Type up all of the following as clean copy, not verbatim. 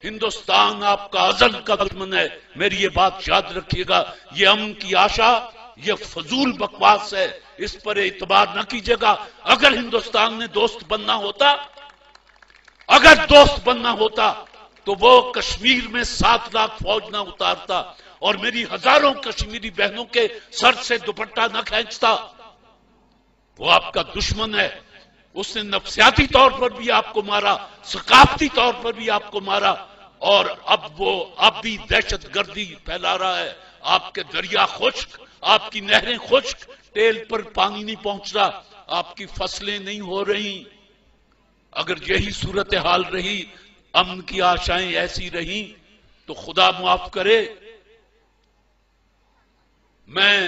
ہندوستان آپ کا ازل کا دشمن ہے، میری یہ بات یاد رکھیے گا۔ یہ امن کی آشا یہ فضول بکواس ہے، اس پر اعتبار نہ کیجیے گا۔ اگر ہندوستان نے دوست بننا ہوتا تو وہ کشمیر میں 7 لاکھ فوج نہ اتارتا اور میری ہزاروں کشمیری بہنوں کے سر سے دوپٹہ نہ کھینچتا۔ وہ آپ کا دشمن ہے، اس نے نفسیاتی طور پر بھی آپ کو مارا، ثقافتی طور پر بھی آپ کو مارا، اور اب بھی دہشت گردی پھیلا رہا ہے۔ آپ کے دریا خشک، آپ کی نہریں خشک، ٹیل پر پانی نہیں پہنچ رہا، آپ کی فصلیں نہیں ہو رہی۔ اگر یہی صورتحال رہی، امن کی آشائیں ایسی رہیں، تو خدا معاف کرے میں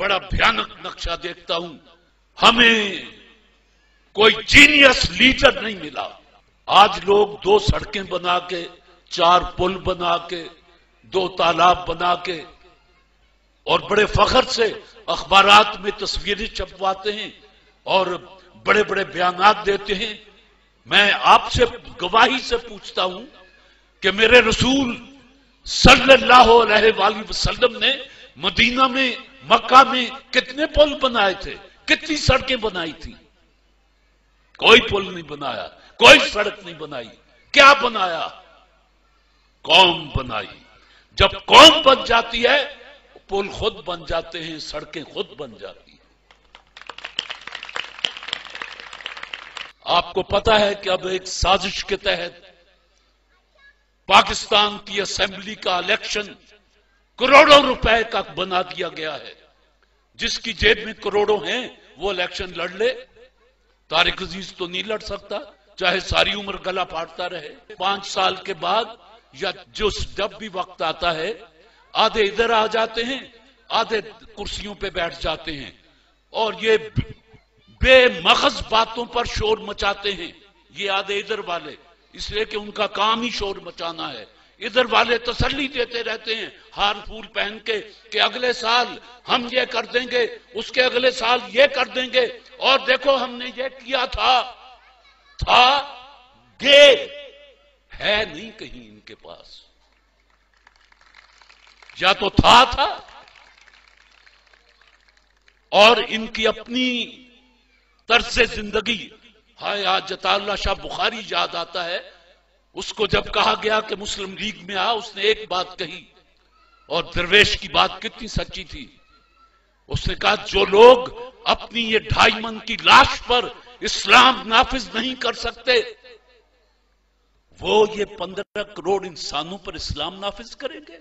بڑا بھیانک نقشہ دیکھتا ہوں۔ ہمیں کوئی جینیس لیڈر نہیں ملا۔ آج لوگ 2 سڑکیں بنا کے، 4 پل بنا کے، 2 تالاب بنا کے اور بڑے فخر سے اخبارات میں تصویریں چھپواتے ہیں اور بڑے بڑے بیانات دیتے ہیں۔ میں آپ سے گواہی سے پوچھتا ہوں کہ میرے رسول صلی اللہ علیہ وآلہ وسلم نے مدینہ میں، مکہ میں کتنے پل بنائے تھے، کتنی سڑکیں بنائی تھی؟ کوئی پل نہیں بنایا، کوئی سڑک نہیں بنائی۔ کیا بنایا؟ قوم بنائی۔ جب قوم بن جاتی ہے، پل خود بن جاتے ہیں، سڑکیں خود بن جاتی ہیں۔ آپ کو پتا ہے کہ اب ایک سازش کے تحت پاکستان کی اسمبلی کا الیکشن کروڑوں روپے کا بنا دیا گیا ہے۔ جس کی جیب میں کروڑوں ہیں وہ الیکشن لڑ لے۔ طارق عزیز تو نہیں لڑ سکتا، چاہے ساری عمر گلا پھاڑتا رہے۔ 5 سال کے بعد یا جب بھی وقت آتا ہے، آدھے ادھر آ جاتے ہیں، آدھے کرسیوں پہ بیٹھ جاتے ہیں اور یہ بے مغز باتوں پر شور مچاتے ہیں۔ یہ آدھے ادھر والے، اس لیے کہ ان کا کام ہی شور مچانا ہے۔ ادھر والے تسلی دیتے رہتے ہیں ہار پھول پہن کے کہ اگلے سال ہم یہ کر دیں گے، اس کے اگلے سال یہ کر دیں گے، اور دیکھو ہم نے یہ کیا تھا گے ہے نہیں کہیں ان کے پاس۔ یا تو تھا اور ان کی اپنی طرز زندگی۔ ہائے آج عطا اللہ شاہ بخاری یاد آتا ہے، اس کو جب کہا گیا کہ مسلم لیگ میں آ، اس نے ایک بات کہی، اور درویش کی بات کتنی سچی تھی۔ اس نے کہا جو لوگ اپنی یہ 2.5 من کی لاش پر اسلام نافذ نہیں کر سکتے، وہ یہ 15 کروڑ انسانوں پر اسلام نافذ کریں گے۔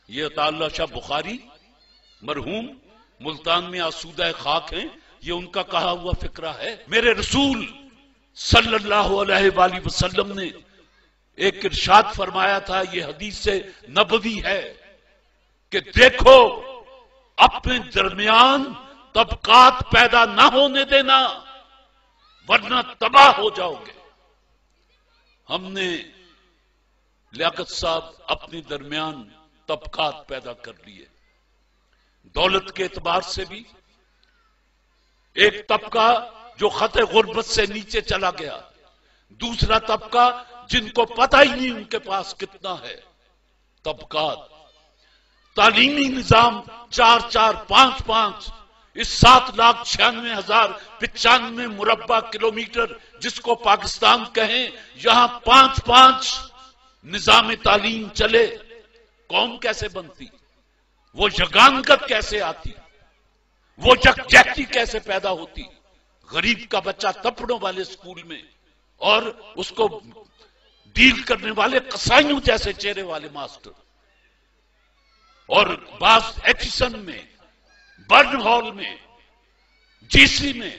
یہ عطا اللہ شاہ بخاری مرحوم ملتان میں آسودہ خاک ہیں، یہ ان کا کہا ہوا فکرہ ہے۔ میرے رسول صلی اللہ علیہ وآلہ وسلم نے ایک ارشاد فرمایا تھا، یہ حدیث نبوی ہے کہ دیکھو اپنے درمیان طبقات پیدا نہ ہونے دینا ورنہ تباہ ہو جاؤ گے۔ ہم نے لیاقت صاحب اپنے درمیان طبقات پیدا کر لیے، دولت کے اعتبار سے بھی۔ ایک طبقہ جو خط غربت سے نیچے چلا گیا، دوسرا طبقہ جن کو پتہ ہی نہیں ان کے پاس کتنا ہے۔ طبقات، تعلیمی نظام 4-4، 5-5، اس 7,96,095 مربع کلومیٹر جس کو پاکستان کہیں، یہاں 5-5 نظام تعلیم چلے، قوم کیسے بنتی؟ وہ یگانگت کیسے آتی؟ وہ یکجہتی کیسے پیدا ہوتی؟ غریب کا بچہ تپڑوں والے سکول میں اور اس کو ڈیل کرنے والے قصائیوں جیسے چہرے والے ماسٹر، اور بعض ایچسن میں، برن ہال میں، جی سی میں،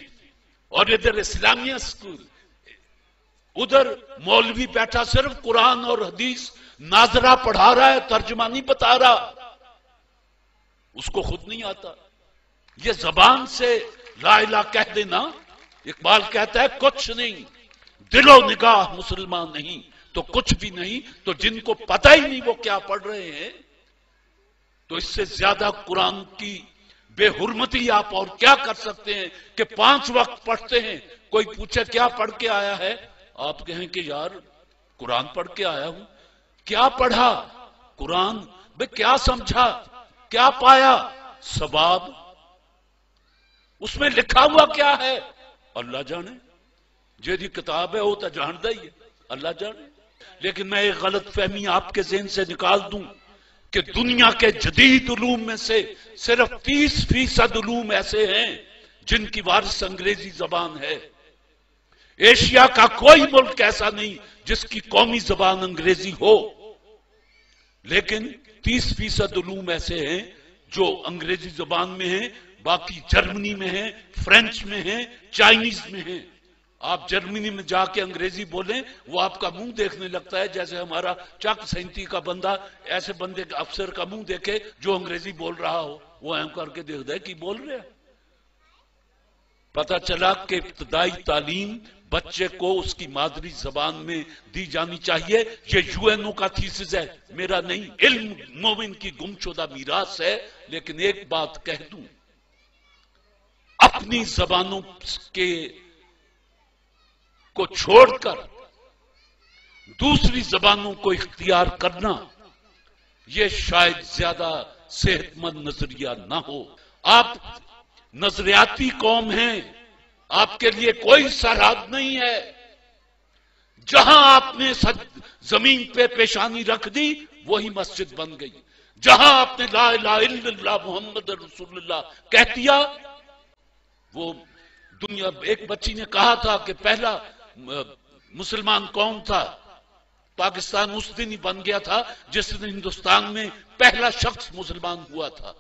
اور ادھر اسلامیہ سکول، ادھر مولوی بیٹھا صرف قرآن اور حدیث ناظرہ پڑھا رہا ہے، ترجمہ نہیں بتا رہا، اس کو خود نہیں آتا۔ یہ زبان سے لا الہ کہہ دینا، اقبال کہتا ہے کچھ نہیں، دل و نگاہ مسلمان نہیں تو کچھ بھی نہیں۔ تو جن کو پتہ ہی نہیں وہ کیا پڑھ رہے ہیں، تو اس سے زیادہ قرآن کی بے حرمتی آپ اور کیا کر سکتے ہیں کہ 5 وقت پڑھتے ہیں، کوئی پوچھے کیا پڑھ کے آیا ہے، آپ کہیں کہ یار قرآن پڑھ کے آیا ہوں. کیا پڑھا؟ قرآن. بے کیا سمجھا؟ کیا پایا؟ ثواب. اس میں لکھا ہوا کیا ہے؟ اللہ جانے. جیدی کتاب ہے وہ تو جانتا ہی ہے، اللہ جانے. لیکن میں ایک غلط فہمی آپ کے ذہن سے نکال دوں کہ دنیا کے جدید علوم میں سے صرف 30% علوم ایسے ہیں جن کی وارث انگریزی زبان ہے. ایشیا کا کوئی ملک ایسا نہیں جس کی قومی زبان انگریزی ہو، لیکن 30% علوم ایسے ہیں جو انگریزی زبان میں ہیں، باقی جرمنی میں ہیں، فرینچ میں ہیں، چائنیز میں ہیں. آپ جرمنی میں جا کے انگریزی بولیں، وہ آپ کا منہ دیکھنے لگتا ہے جیسے ہمارا چک سینتی کا بندہ ایسے بندے افسر کا منہ دیکھے جو انگریزی بول رہا ہو، وہ اہم کر کے دیکھتا ہے کہ بول رہے ہیں. پتہ چلا کہ ابتدائی تعلیم بچے کو اس کی مادری زبان میں دی جانی چاہیے. یہ یو این او کا تھیسس ہے، میرا نہیں. علم مومن کی گم شدہ میراث ہے. لیکن ایک بات کہہ دوں، اپنی زبانوں کے کو چھوڑ کر دوسری زبانوں کو اختیار کرنا یہ شاید زیادہ صحت مند نظریہ نہ ہو. آپ نظریاتی قوم ہیں، آپ کے لیے کوئی سرحد نہیں ہے. جہاں آپ نے زمین پہ پیشانی رکھ دی وہی مسجد بن گئی. جہاں آپ نے لا الہ الا اللہ محمد رسول اللہ کہہ دیا، وہ دنیا. ایک بچی نے کہا تھا کہ پہلا مسلمان کون تھا؟ پاکستان اس دن ہی بن گیا تھا جس دن ہندوستان میں پہلا شخص مسلمان ہوا تھا.